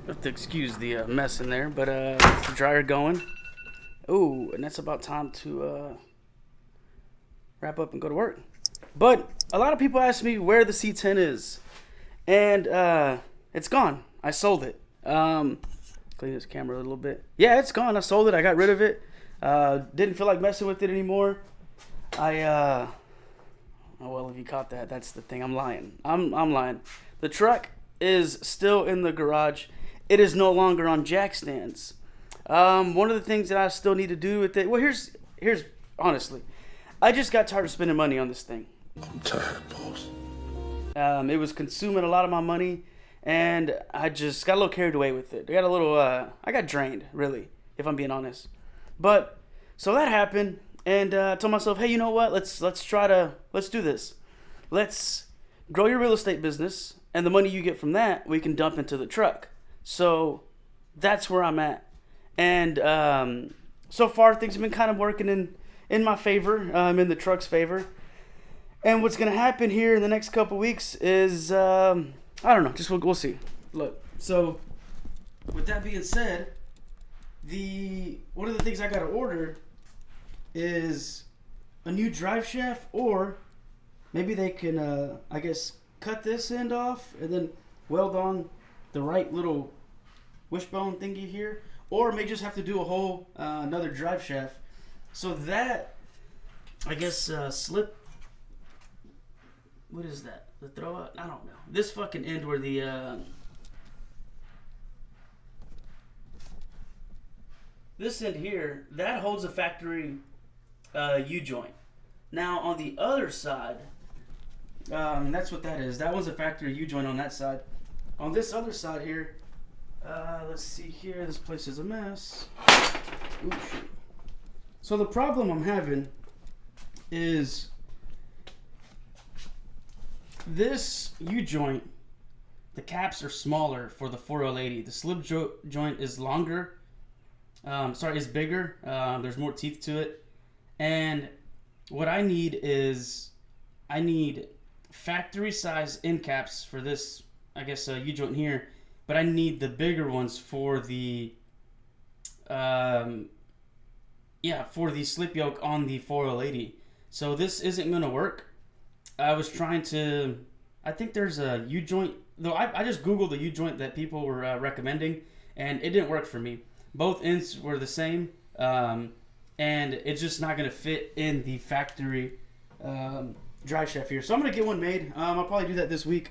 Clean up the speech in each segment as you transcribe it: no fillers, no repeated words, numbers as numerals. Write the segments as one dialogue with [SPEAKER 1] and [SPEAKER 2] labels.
[SPEAKER 1] Have to excuse the mess in there, but it's the dryer going. Ooh, and that's about time to wrap up and go to work. But a lot of people ask me where the C10 is, and it's gone. I sold it. Clean this camera a little bit. Yeah, it's gone. I sold it. I got rid of it. Didn't feel like messing with it anymore. Oh well, if you caught that, that's the thing. I'm lying. I'm lying. The truck is still in the garage. It is no longer on jack stands. One of the things that I still need to do with it. Well, here's honestly, I just got tired of spending money on this thing.
[SPEAKER 2] I'm tired, boss.
[SPEAKER 1] It was consuming a lot of my money, and I just got a little carried away with it. I got drained, really, if I'm being honest. But so that happened, and I told myself, hey, you know what? Let's do this. Let's grow your real estate business, and the money you get from that, we can dump into the truck. So that's where I'm at, and so far things have been kind of working in my favor, in the truck's favor. And what's gonna happen here in the next couple weeks is I don't know. Just we'll see. Look. So with that being said, one of the things I gotta order is a new drive shaft, or maybe they can I guess cut this end off and then weld on the right little wishbone thingy here, or may just have to do a whole another drive shaft. So that I guess slip. What is that? The throw out? I don't know. This fucking end where the this end here, that holds a factory U-joint. Now on the other side, that's what that is. That one's a factory U-joint on that side. On this other side here, let's see here. This place is a mess. Ooh, shit. So the problem I'm having is this U-joint, the caps are smaller for the 4L80. The slip joint is longer. Is bigger. There's more teeth to it. And what I need is, I need factory size end caps for this, I guess, U-joint here. But I need the bigger ones for the, for the slip yoke on the 4L80. So this isn't going to work. I was trying to, I think there's a U-joint, though I just Googled the U-joint that people were recommending, and it didn't work for me. Both ends were the same, and it's just not going to fit in the factory drive shaft here. So I'm going to get one made. I'll probably do that this week.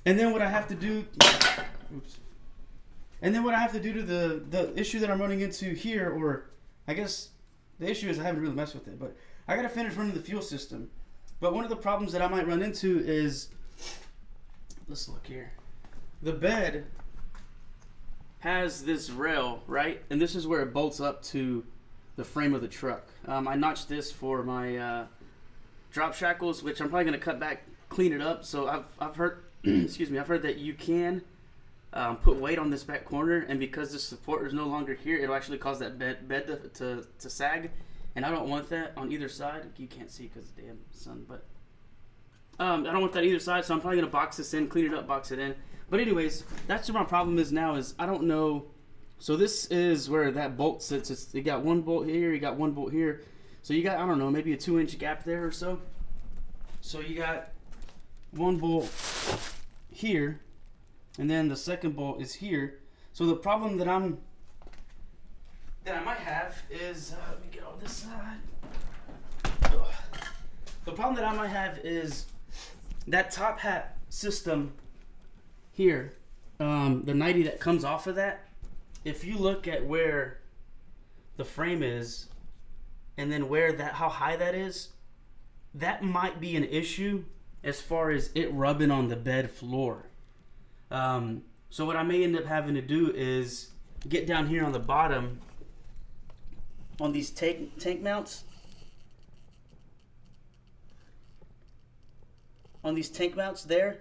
[SPEAKER 1] And then what I have to do, to the issue that I'm running into here, or I guess the issue is I haven't really messed with it, but I got to finish running the fuel system. But one of the problems that I might run into is, let's look here. The bed has this rail, right? And this is where it bolts up to the frame of the truck. I notched this for my drop shackles, which I'm probably going to cut back, clean it up. So I've heard, excuse me, I've heard that you can put weight on this back corner, and because the support is no longer here, it'll actually cause that bed to sag. And I don't want that on either side. You can't see because of the damn sun, but I don't want that either side, so I'm probably going to box this in, clean it up, box it in. But anyways, that's what my problem is now, is I don't know. So this is where that bolt sits. You got one bolt here, you got one bolt here. So you got, I don't know, maybe a 2-inch gap there or so. So you got one bolt here, and then the second bolt is here. So the problem that I might have is, let me get on this side. Ugh. The problem that I might have is that top hat system here, the 90 that comes off of that. If you look at where the frame is, and then how high that is, that might be an issue as far as it rubbing on the bed floor. So what I may end up having to do is get down here on the bottom on these tank mounts. On these tank mounts there.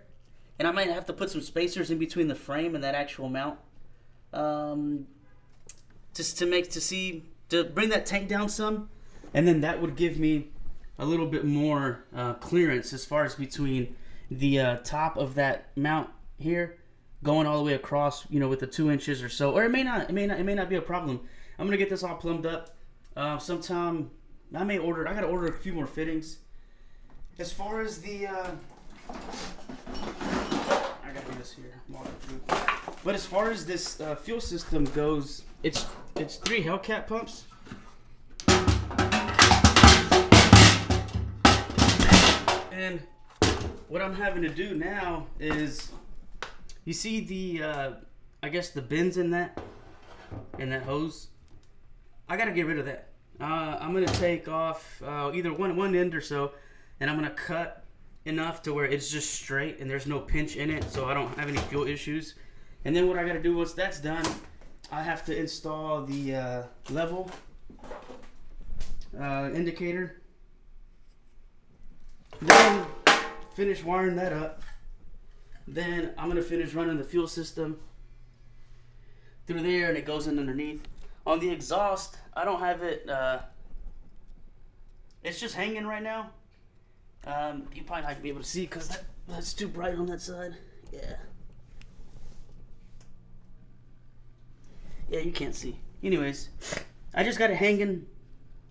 [SPEAKER 1] And I might have to put some spacers in between the frame and that actual mount. Just to bring that tank down some. And then that would give me a little bit more clearance as far as between the top of that mount here going all the way across, you know, with the 2 inches or so, or it may not be a problem. I'm gonna get this all plumbed up. Sometime I gotta order a few more fittings. As far as the, I gotta do this here, but as far as this fuel system goes, it's 3 Hellcat pumps. And what I'm having to do now is, you see the, I guess the bends in that hose. I gotta get rid of that. I'm gonna take off either one end or so, and I'm gonna cut enough to where it's just straight and there's no pinch in it, so I don't have any fuel issues. And then what I gotta do once that's done, I have to install the level indicator. Then finish wiring that up. Then I'm gonna finish running the fuel system through there, and it goes in underneath. On the exhaust, I don't have it. It's just hanging right now. You probably not gonna be able to see because that's too bright on that side. Yeah. Yeah, you can't see. Anyways, I just got it hanging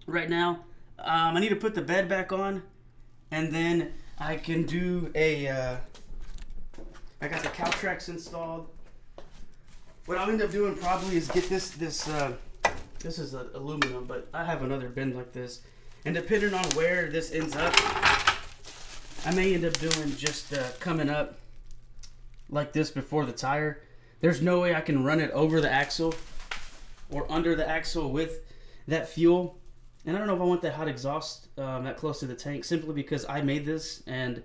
[SPEAKER 1] right now. I need to put the bed back on, and then I can do a. I got the cow tracks installed. What I'll end up doing probably is get this is aluminum, but I have another bend like this, and depending on where this ends up, I may end up doing just coming up like this before the tire. There's no way I can run it over the axle or under the axle with that fuel. And I don't know if I want that hot exhaust that close to the tank, simply because I made this and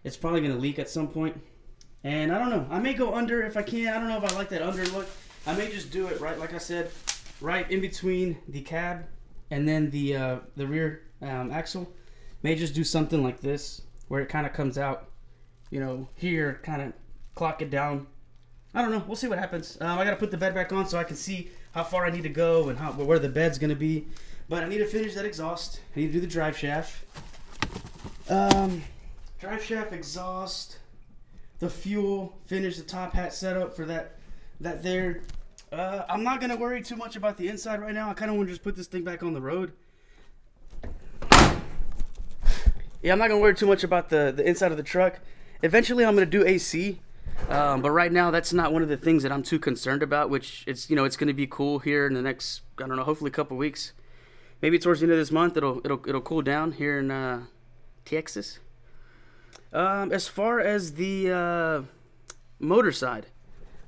[SPEAKER 1] it's probably going to leak at some point. And I don't know. I may go under if I can. I don't know if I like that under look. I may just do it right, like I said, right in between the cab and then the rear axle. May just do something like this where it kind of comes out, you know, here, kind of clock it down. I don't know. We'll see what happens. I got to put the bed back on so I can see how far I need to go and where the bed's going to be. But I need to finish that exhaust. I need to do the drive shaft. Drive shaft, exhaust, the fuel, finish the top hat setup for that there. I'm not going to worry too much about the inside right now. I kind of want to just put this thing back on the road. Yeah, I'm not going to worry too much about the inside of the truck. Eventually, I'm going to do AC. But right now, that's not one of the things that I'm too concerned about, which it's, you know, it's going to be cool here in the next, I don't know, hopefully a couple weeks. Maybe towards the end of this month, it'll cool down here in Texas. As far as the motor side,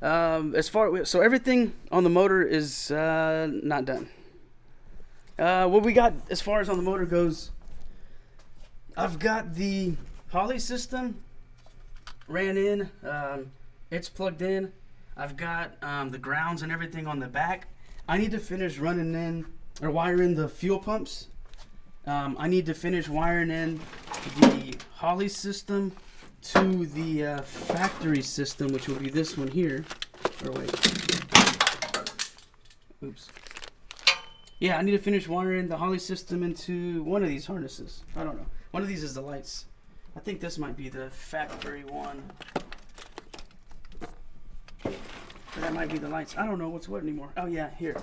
[SPEAKER 1] so everything on the motor is not done. What we got as far as on the motor goes, I've got the Holley system ran in. It's plugged in. I've got the grounds and everything on the back. I need to finish running in or wiring the fuel pumps. I need to finish wiring in the Holley system to the factory system, which will be this one here. Or wait. Oops. Yeah, I need to finish wiring the Holley system into one of these harnesses. I don't know. One of these is the lights. I think this might be the factory one. Or that might be the lights. I don't know what's what anymore. Oh yeah, here.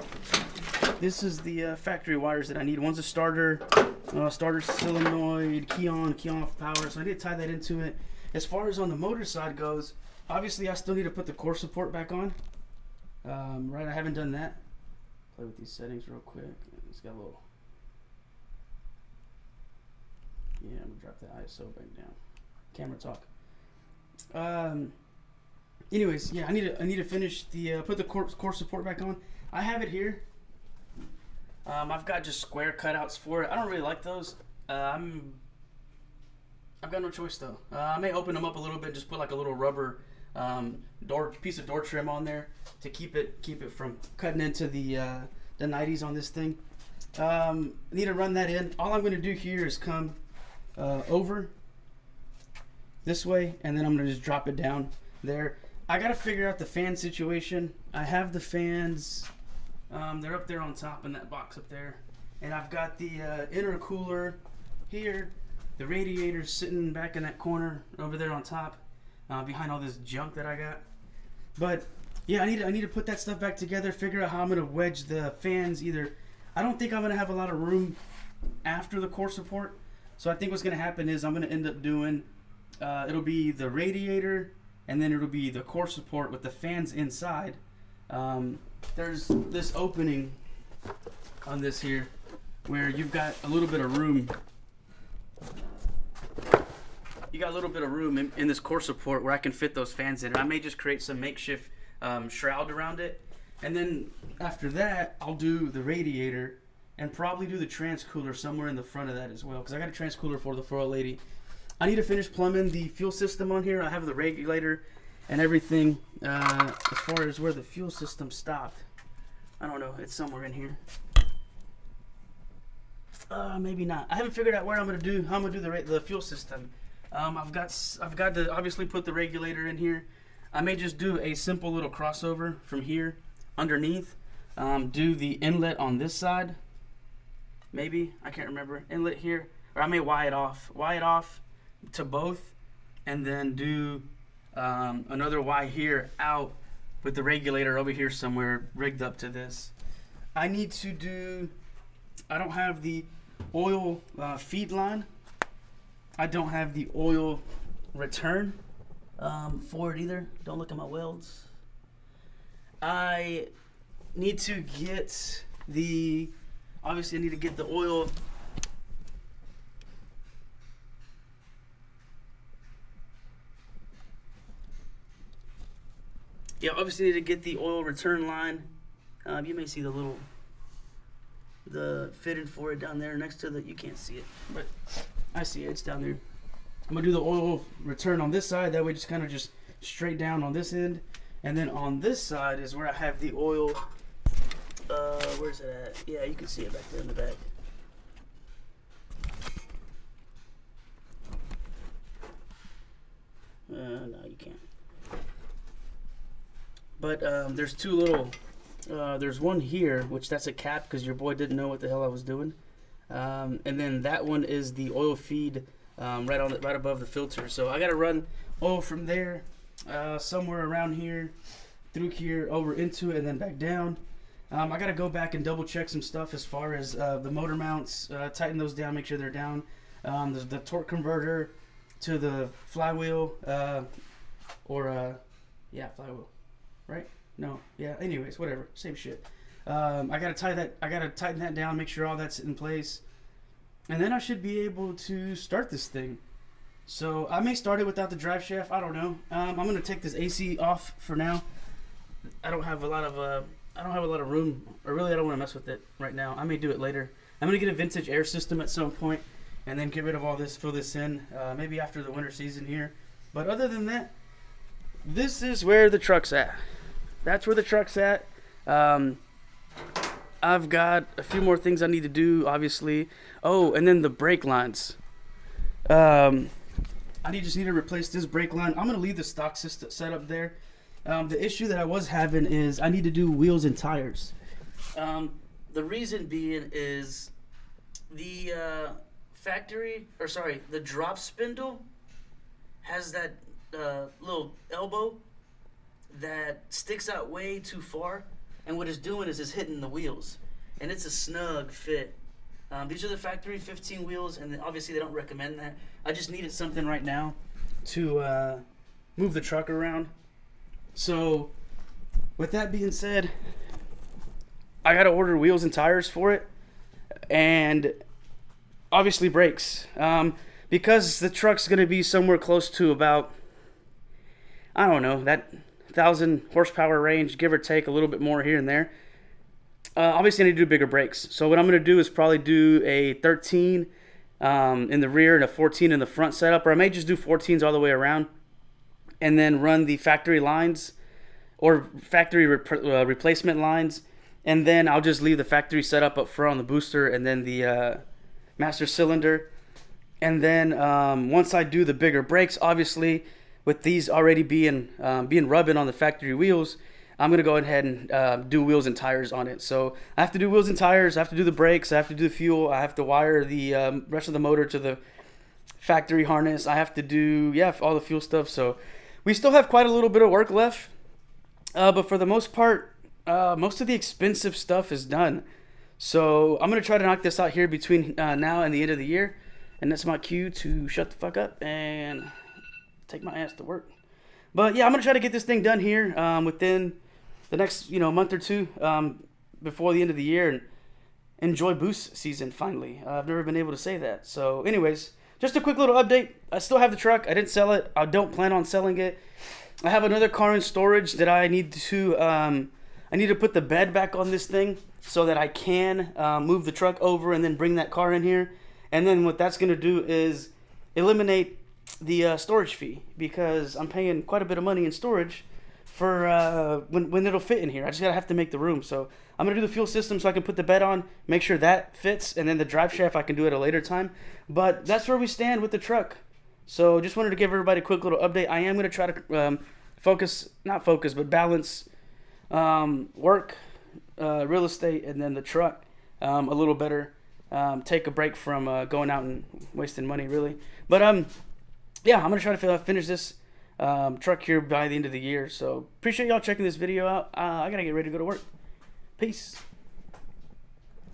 [SPEAKER 1] This is the factory wires that I need. One's a starter solenoid, key on, key off power. So I need to tie that into it. As far as on the motor side goes, obviously I still need to put the core support back on. Right, I haven't done that. Play with these settings real quick. It's got a little. Yeah, I'm gonna drop that ISO back down. Camera talk. Anyways, yeah, I need to finish the put the core support back on. I have it here. I've got just square cutouts for it. I don't really like those. I've got no choice though. I may open them up a little bit, just put like a little rubber piece of door trim on there to keep it from cutting into the 90s on this thing. Need to run that in. All I'm going to do here is come over this way, and then I'm going to just drop it down there. I got to figure out the fan situation. I have the fans. They're up there on top in that box up there. And I've got the intercooler here. The radiator's sitting back in that corner over there on top, behind all this junk that I got. But yeah, I need to put that stuff back together, figure out how I'm gonna wedge the fans. Either I don't think I'm gonna have a lot of room after the core support, so I think what's gonna happen is I'm gonna end up doing it'll be the radiator, and then it'll be the core support with the fans inside. There's this opening on this here where you've got a little bit of room. You got a little bit of room in this core support where I can fit those fans in. I may just create some makeshift shroud around it, and then after that I'll do the radiator and probably do the transcooler somewhere in the front of that as well, because I got a transcooler for the 480. I need to finish plumbing the fuel system on here. I have the regulator and everything. As far as where the fuel system stopped, I don't know, it's somewhere in here. Maybe not. I haven't figured out where I'm gonna do, how I'm gonna do the fuel system. I've got to obviously put the regulator in here. I may just do a simple little crossover from here underneath. Do the inlet on this side. Maybe, I can't remember. Inlet here, or I may wire it off to both, and then do another Y here out with the regulator over here somewhere rigged up to this. I need to do, I don't have the oil feed line. I don't have the oil return for it either. Don't look at my welds. I need to get the, obviously I need to get the oil. Yeah, obviously need to get the oil return line. You may see the fitting for it down there next to the, you can't see it, but I see it, it's down there. I'm gonna do the oil return on this side, that way just kind of just straight down on this end. And then on this side is where I have the oil, where's it at? Yeah, you can see it back there in the back. No, you can't. But there's two little, there's one here, which that's a cap because your boy didn't know what the hell I was doing. And then that one is the oil feed right above the filter. So I got to run oil from there somewhere around here, through here, over into it, and then back down. I got to go back and double check some stuff as far as the motor mounts, tighten those down, make sure they're down. The torque converter to the flywheel, yeah, flywheel. Right? No. Yeah. Anyways, whatever. Same shit. I gotta tighten that down, make sure all that's in place, and then I should be able to start this thing. So I may start it without the drive shaft. I don't know. I'm gonna take this AC off for now. I don't have a lot of room, or really I don't want to mess with it right now. I may do it later. I'm gonna get a vintage air system at some point, and then get rid of all this, fill this in, maybe after the winter season here. But other than that, this is where the truck's at. That's where the truck's at. I've got a few more things I need to do, obviously. Oh, and then the brake lines. I just need to replace this brake line. I'm gonna leave the stock system set up there. The issue that I was having is I need to do wheels and tires. The reason being is the the drop spindle has that little elbow that sticks out way too far, and what it's doing is it's hitting the wheels, and it's a snug fit. These are the factory 15 wheels, and obviously they don't recommend that. I just needed something right now to move the truck around. So with that being said, I gotta order wheels and tires for it, and obviously brakes, because the truck's gonna be somewhere close to about, I don't know, that 1,000 horsepower range, give or take a little bit more here and there. Obviously I need to do bigger brakes. So what I'm going to do is probably do a 13 in the rear and a 14 in the front setup, or I may just do 14s all the way around and then run the factory lines or factory replacement lines, and then I'll just leave the factory setup up front on the booster and then the master cylinder. And then once I do the bigger brakes, obviously with these already being rubbing on the factory wheels, I'm going to go ahead and do wheels and tires on it. So I have to do wheels and tires, I have to do the brakes, I have to do the fuel, I have to wire the rest of the motor to the factory harness, I have to do, all the fuel stuff. So we still have quite a little bit of work left. But for the most part, most of the expensive stuff is done. So I'm going to try to knock this out here between now and the end of the year. And that's my cue to shut the fuck up and take my ass to work. But yeah, I'm going to try to get this thing done here within the next month or two before the end of the year. And enjoy boost season finally. I've never been able to say that. So anyways, just a quick little update. I still have the truck. I didn't sell it. I don't plan on selling it. I have another car in storage that I need to put the bed back on this thing so that I can move the truck over and then bring that car in here. And then what that's going to do is eliminate the storage fee, because I'm paying quite a bit of money in storage for when it'll fit in here. I just gotta have to make the room. So I'm gonna do the fuel system so I can put the bed on, make sure that fits, and then the drive shaft I can do at a later time. But that's where we stand with the truck. So just wanted to give everybody a quick little update. I am gonna try to balance work, real estate, and then the truck a little better. Take a break from going out and wasting money, really. But yeah, I'm gonna try to finish this truck here by the end of the year. So appreciate y'all checking this video out. I gotta get ready to go to work. Peace.